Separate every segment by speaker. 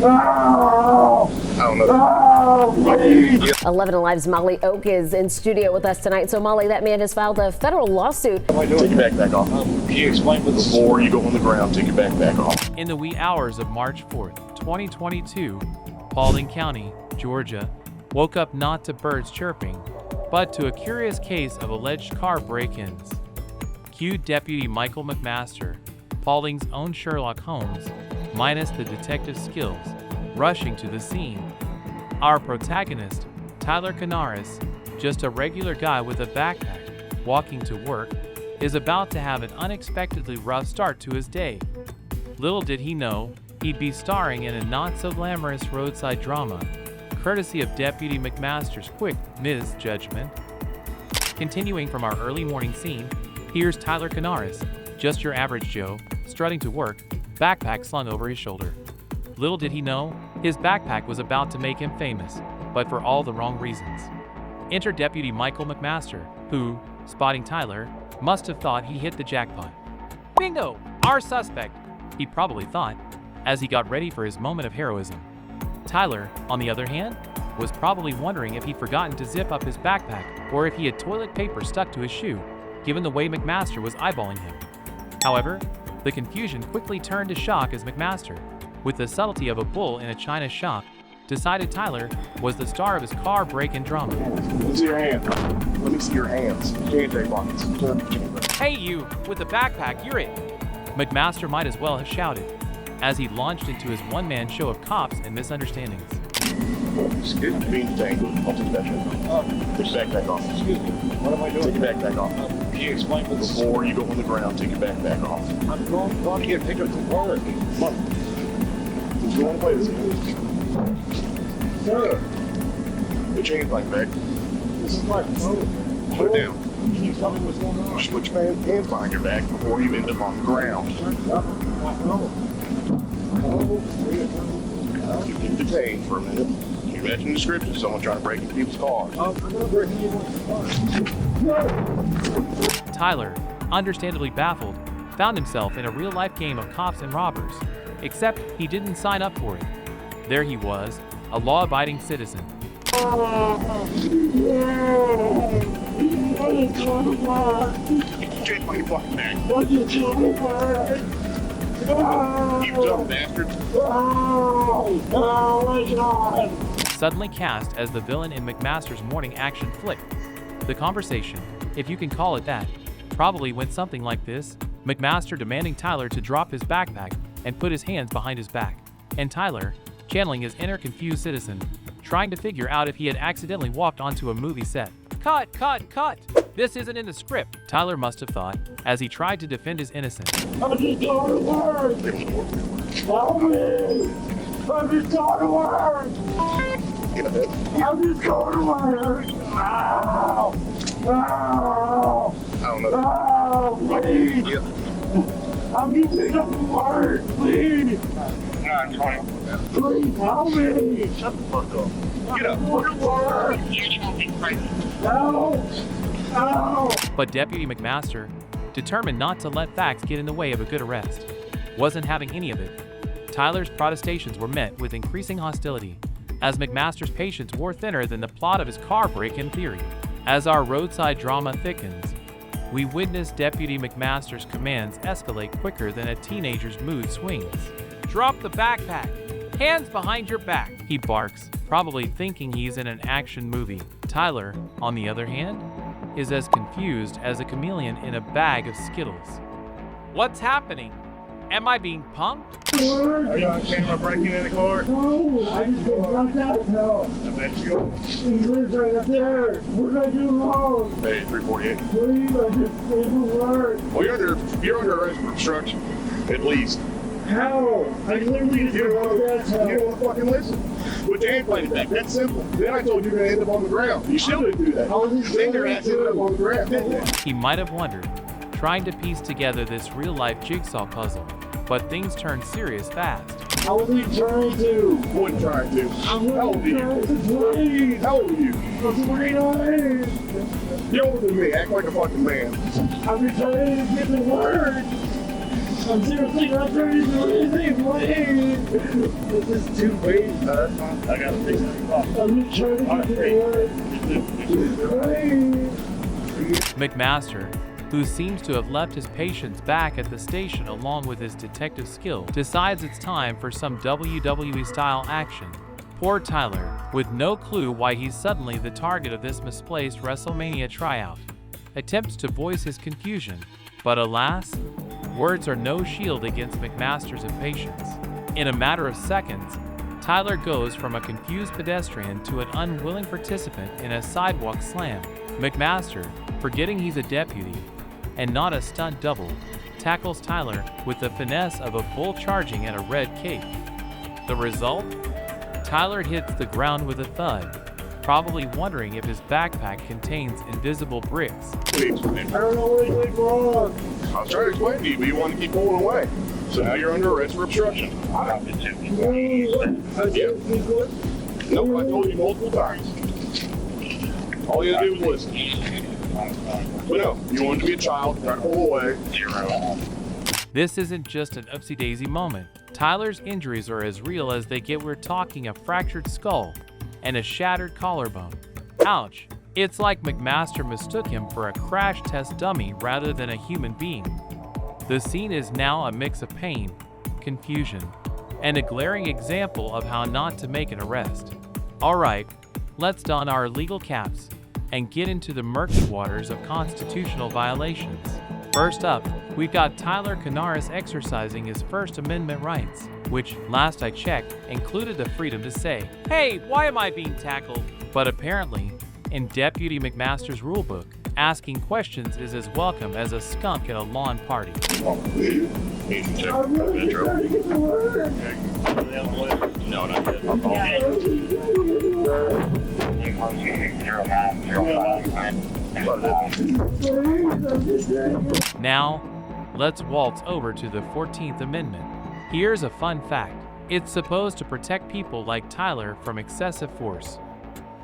Speaker 1: I don't know.
Speaker 2: 11 Alive's Molly Oak is in studio with us tonight. So, Molly, that man has filed a federal lawsuit.
Speaker 1: Take your backpack off. Can you explain what before you go on the ground, take your backpack off?
Speaker 3: In the wee hours of March 4th, 2022, Paulding County, Georgia, woke up not to birds chirping, but to a curious case of alleged car break-ins. Cue Deputy Michael McMaster, Paulding's own Sherlock Holmes, minus the detective skills, rushing to the scene. Our protagonist, Tyler Canaris, just a regular guy with a backpack, walking to work, is about to have an unexpectedly rough start to his day. Little did he know he'd be starring in a not-so-glamorous roadside drama, courtesy of Deputy McMaster's quick misjudgment. Continuing from our early morning scene, here's Tyler Canaris, just your average Joe, strutting to work, backpack slung over his shoulder. Little did he know, his backpack was about to make him famous, but for all the wrong reasons. Enter Deputy Michael McMaster, who, spotting Tyler, must have thought he hit the jackpot. Bingo! Our suspect, he probably thought, as he got ready for his moment of heroism. Tyler, on the other hand, was probably wondering if he'd forgotten to zip up his backpack or if he had toilet paper stuck to his shoe, given the way McMaster was eyeballing him. However, the confusion quickly turned to shock as McMaster, with the subtlety of a bull in a china shop, decided Tyler was the star of his car break-in drama.
Speaker 1: Let me see your hands. Let me see your hands. J&J pockets.
Speaker 3: Hey you, with the backpack, you're it! McMaster might as well have shouted, as he launched into his one-man show of cops and misunderstandings.
Speaker 1: Excuse me, being detained. I'll take that shit off. Take your backpack off. Excuse me, what am I doing? Take your backpack off. Can you explain what before you go on the ground, take your backpack off? I'm going to get picked up from work. Come on. You want to play this game? Sir. The chain like back. This is my phone. Put it down. Can you tell me what's going on? Just put your hands behind your back before you end up on the ground. You've been detained for a minute. You're matching the description of someone trying to break into people's cars.
Speaker 3: Tyler, understandably baffled, found himself in a real-life game of cops and robbers, except he didn't sign up for it. There he was, a law-abiding citizen.
Speaker 1: Get my fucking back. You dumb bastard.
Speaker 3: Suddenly cast as the villain in McMaster's morning action flick. The conversation, if you can call it that, probably went something like this: McMaster demanding Tyler to drop his backpack and put his hands behind his back, and Tyler, channeling his inner confused citizen, trying to figure out if he had accidentally walked onto a movie set. Cut, cut, cut! This isn't in the script, Tyler must have thought, as he tried to defend his innocence.
Speaker 4: I'm just going to work! Help me! I'm just going to work! I'm just going to work! Ow! Ow!
Speaker 1: I don't know.
Speaker 4: Ow! Please!
Speaker 1: Yep.
Speaker 4: I'm just picked up from work! Please!
Speaker 1: No, I'm trying.
Speaker 4: Please help me!
Speaker 1: Shut the fuck up. Get up.
Speaker 4: I'm going to work!
Speaker 1: You don't be crazy.
Speaker 4: Ow! Ow!
Speaker 3: But Deputy McMaster, determined not to let facts get in the way of a good arrest, wasn't having any of it. Tyler's protestations were met with increasing hostility, as McMaster's patience wore thinner than the plot of his car break-in theory. As our roadside drama thickens, we witness Deputy McMaster's commands escalate quicker than a teenager's mood swings. Drop the backpack! Hands behind your back, he barks, probably thinking he's in an action movie. Tyler, on the other hand, is as confused as a chameleon in a bag of Skittles. What's happening? Am I being punked?
Speaker 1: Are you on camera breaking in the car?
Speaker 4: No! I just got knocked out now!
Speaker 1: I bet you are.
Speaker 4: He lives right up there! What did I do wrong?
Speaker 1: Hey, 348.
Speaker 4: Please, I just didn't work!
Speaker 1: Well, you're under arrest for obstruction. At least.
Speaker 4: How? I literally just
Speaker 1: You
Speaker 4: wrote that
Speaker 1: don't want to fucking listen. Put your hand behind your back. That's simple. Then I told you you're going to end up on the ground. You still didn't do that. Then your ass ended up on the ground, didn't you?
Speaker 3: He might have wondered, trying to piece together this real-life jigsaw puzzle, but things turned serious fast.
Speaker 4: I wasn't trying to!
Speaker 1: Wasn't trying to.
Speaker 4: I
Speaker 1: How old are you?
Speaker 4: wasn't trying to!
Speaker 1: How old are you?
Speaker 4: I'm 29!
Speaker 1: You're older than me. Act like a fucking man.
Speaker 4: I'm just trying to get to work! I'm seriously not trying to do anything, please. This is too late. I gotta fix it. I'm just trying to get it right.
Speaker 3: McMaster, who seems to have left his patients back at the station along with his detective skill, decides it's time for some WWE-style action. Poor Tyler, with no clue why he's suddenly the target of this misplaced WrestleMania tryout, attempts to voice his confusion, but alas, words are no shield against McMaster's impatience. In a matter of seconds, Tyler goes from a confused pedestrian to an unwilling participant in a sidewalk slam. McMaster, forgetting he's a deputy and not a stunt double, tackles Tyler with the finesse of a bull charging at a red cape. The result? Tyler hits the ground with a thud, probably wondering if his backpack contains invisible bricks.
Speaker 1: I don't know anything wrong. I was trying to explain to you, but you wanted to keep pulling away. So now you're under arrest for obstruction. Yeah. Nope, I told you multiple times. All you had to do was listen. But no, you wanted to be a child, try to pull away.
Speaker 3: This isn't just an oopsie-daisy moment. Tyler's injuries are as real as they get. We're talking a fractured skull and a shattered collarbone. Ouch! It's like McMaster mistook him for a crash test dummy rather than a human being. The scene is now a mix of pain, confusion, and a glaring example of how not to make an arrest. Alright, let's don our legal caps and get into the murky waters of constitutional violations. First up, we've got Tyler Canaris exercising his First Amendment rights, which, last I checked, included the freedom to say, "Hey, why am I being tackled?" But apparently, in Deputy McMaster's rulebook, asking questions is as welcome as a skunk at a lawn party.
Speaker 1: Need to check
Speaker 4: I'm really
Speaker 1: intro.
Speaker 4: trying to get to work.
Speaker 1: No, not yet.
Speaker 3: Now, let's waltz over to the 14th Amendment. Here's a fun fact. It's supposed to protect people like Tyler from excessive force.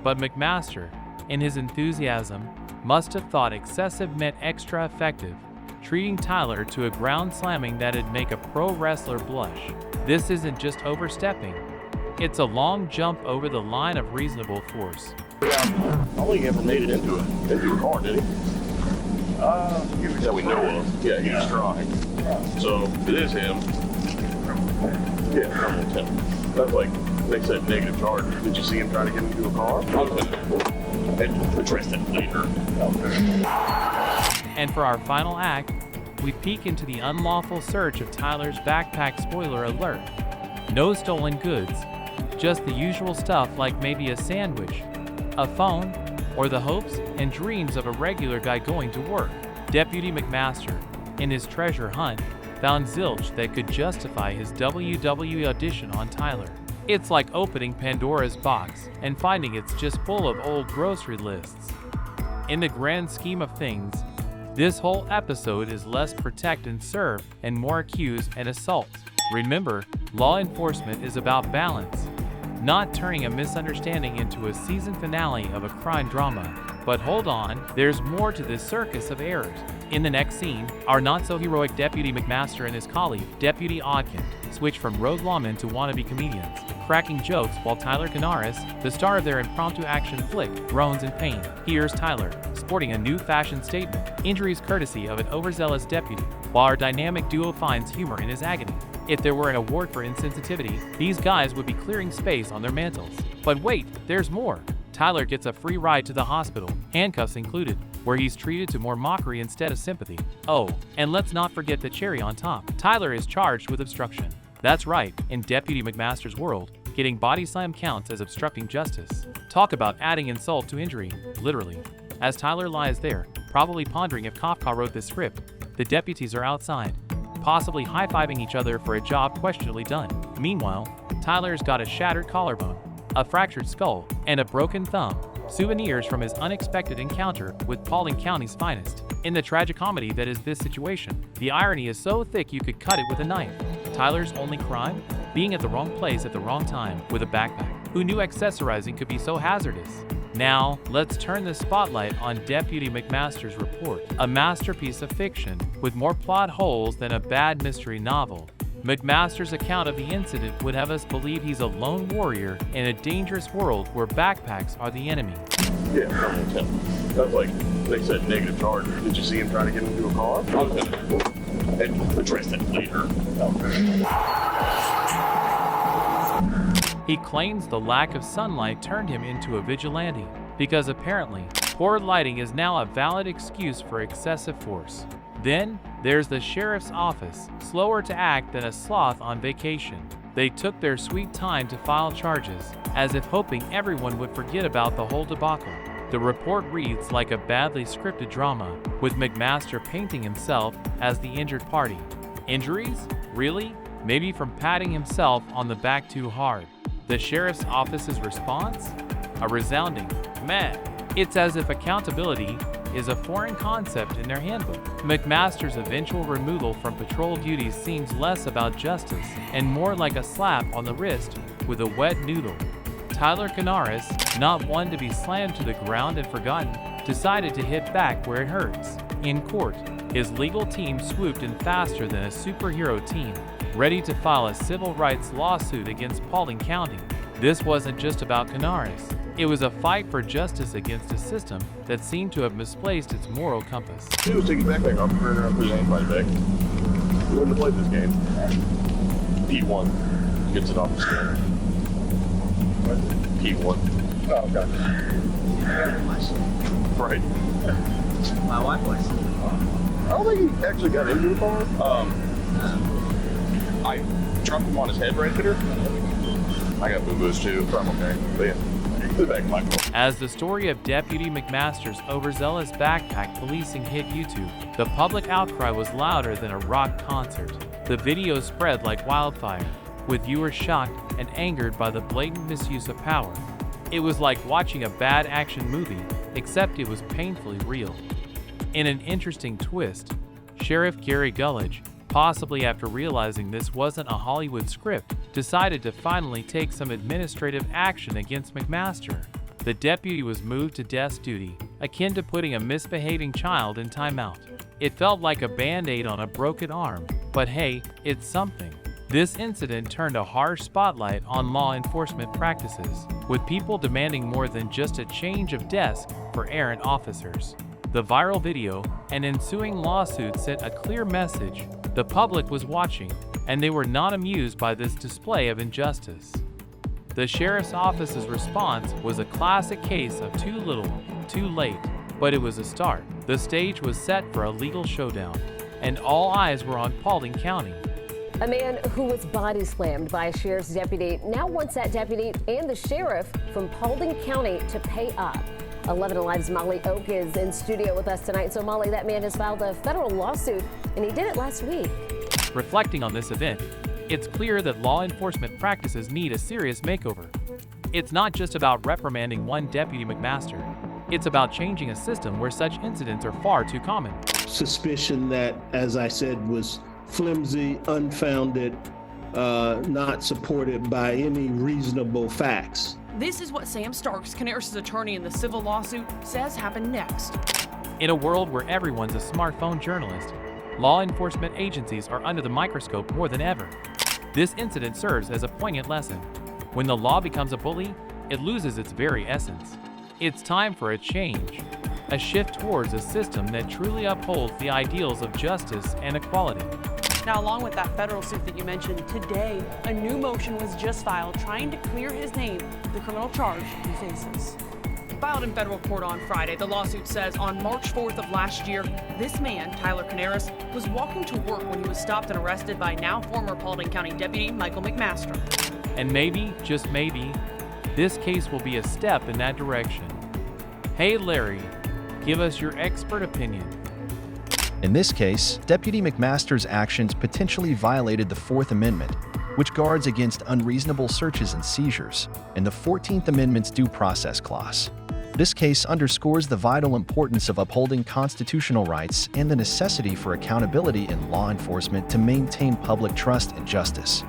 Speaker 3: But McMaster, in his enthusiasm, must have thought excessive meant extra effective, treating Tyler to a ground slamming that'd make a pro wrestler blush. This isn't just overstepping. It's a long jump over the line of reasonable force.
Speaker 1: Yeah, I don't think he ever made it into a car, did he? That we know of. Yeah, he was trying. So it is him. Yeah, it's him. That's like they said negative charge. Did you see him trying to get into a car? Address that later.
Speaker 3: And for our final act, we peek into the unlawful search of Tyler's backpack. Spoiler alert. No stolen goods, just the usual stuff like maybe a sandwich, a phone, or the hopes and dreams of a regular guy going to work. Deputy McMaster, in his treasure hunt, found zilch that could justify his WWE audition on Tyler. It's like opening Pandora's box and finding it's just full of old grocery lists. In the grand scheme of things, this whole episode is less protect and serve and more accuse and assault. Remember, law enforcement is about balance, not turning a misunderstanding into a season finale of a crime drama. But hold on, there's more to this circus of errors. In the next scene, our not-so-heroic Deputy McMaster and his colleague, Deputy Odkin, switch from rogue lawmen to wannabe comedians, cracking jokes while Tyler Canaris, the star of their impromptu action flick, groans in pain. Here's Tyler, sporting a new fashion statement, injuries courtesy of an overzealous deputy, while our dynamic duo finds humor in his agony. If there were an award for insensitivity, these guys would be clearing space on their mantles. But wait, there's more. Tyler gets a free ride to the hospital, handcuffs included, where he's treated to more mockery instead of sympathy. Oh, and let's not forget the cherry on top. Tyler is charged with obstruction. That's right, in Deputy McMaster's world, getting body slam counts as obstructing justice. Talk about adding insult to injury, literally. As Tyler lies there, probably pondering if Kafka wrote this script, the deputies are outside, possibly high-fiving each other for a job questionably done. Meanwhile, Tyler's got a shattered collarbone, a fractured skull, and a broken thumb, souvenirs from his unexpected encounter with Paulding County's finest. In the tragicomedy that is this situation, the irony is so thick you could cut it with a knife. Tyler's only crime? Being at the wrong place at the wrong time with a backpack. Who knew accessorizing could be so hazardous? Now, let's turn the spotlight on Deputy McMaster's report, a masterpiece of fiction with more plot holes than a bad mystery novel. McMaster's account of the incident would have us believe he's a lone warrior in a dangerous world where backpacks are the enemy.
Speaker 1: Yeah, I'm gonna tell him. That's like, they said negative charge. Did you see him trying to get into a car? And address that later.
Speaker 3: He claims the lack of sunlight turned him into a vigilante, because apparently, poor lighting is now a valid excuse for excessive force. Then, there's the sheriff's office, slower to act than a sloth on vacation. They took their sweet time to file charges, as if hoping everyone would forget about the whole debacle. The report reads like a badly scripted drama, with McMaster painting himself as the injured party. Injuries? Really? Maybe from patting himself on the back too hard. The sheriff's office's response? A resounding meh. It's as if accountability is a foreign concept in their handbook. McMaster's eventual removal from patrol duties seems less about justice and more like a slap on the wrist with a wet noodle. Tyler Canaris, not one to be slammed to the ground and forgotten, decided to hit back where it hurts. In court, his legal team swooped in faster than a superhero team, ready to file a civil rights lawsuit against Paulding County. This wasn't just about Canaris. It was a fight for justice against a system that seemed to have misplaced its moral compass.
Speaker 1: He was taking backpack off and running around for his anybody back. He wouldn't have played this game. He won. Gets it off the screen. He won. Oh, okay. Right.
Speaker 5: My wife was.
Speaker 1: I don't think he actually got into the car. I dropped him on his head right there. I got boo-boos too, so I'm okay. But yeah.
Speaker 3: As the story of Deputy McMaster's overzealous backpack policing hit YouTube, the public outcry was louder than a rock concert. The video spread like wildfire, with viewers shocked and angered by the blatant misuse of power. It was like watching a bad action movie, except it was painfully real. In an interesting twist, Sheriff Gary Gullidge, possibly after realizing this wasn't a Hollywood script, decided to finally take some administrative action against McMaster. The deputy was moved to desk duty, akin to putting a misbehaving child in timeout. It felt like a band-aid on a broken arm, but hey, it's something. This incident turned a harsh spotlight on law enforcement practices, with people demanding more than just a change of desk for errant officers. The viral video and ensuing lawsuit sent a clear message: the public was watching, and they were not amused by this display of injustice. The sheriff's office's response was a classic case of too little, too late, but it was a start. The stage was set for a legal showdown, and all eyes were on Paulding County.
Speaker 2: A man who was body slammed by a sheriff's deputy now wants that deputy and the sheriff from Paulding County to pay up. 11 Alive's Molly Oak is in studio with us tonight. So Molly, that man has filed a federal lawsuit, and he did it last week.
Speaker 3: Reflecting on this event, it's clear that law enforcement practices need a serious makeover. It's not just about reprimanding one Deputy McMaster. It's about changing a system where such incidents are far too common.
Speaker 6: Suspicion that, as I said, was flimsy, unfounded, not supported by any reasonable facts.
Speaker 7: This is what Sam Starks, Canaris' attorney in the civil lawsuit, says happened next.
Speaker 3: In a world where everyone's a smartphone journalist, law enforcement agencies are under the microscope more than ever. This incident serves as a poignant lesson. When the law becomes a bully, it loses its very essence. It's time for a change, a shift towards a system that truly upholds the ideals of justice and equality.
Speaker 7: Now, along with that federal suit that you mentioned, today, a new motion was just filed trying to clear his name of the criminal charge he faces. Filed in federal court on Friday, the lawsuit says on March 4th of last year, this man, Tyler Canaris, was walking to work when he was stopped and arrested by now former Paulding County Deputy Michael McMaster.
Speaker 3: And maybe, just maybe, this case will be a step in that direction. Hey Larry, give us your expert opinion.
Speaker 8: In this case, Deputy McMaster's actions potentially violated the Fourth Amendment, which guards against unreasonable searches and seizures, and the 14th Amendment's Due Process Clause. This case underscores the vital importance of upholding constitutional rights and the necessity for accountability in law enforcement to maintain public trust and justice.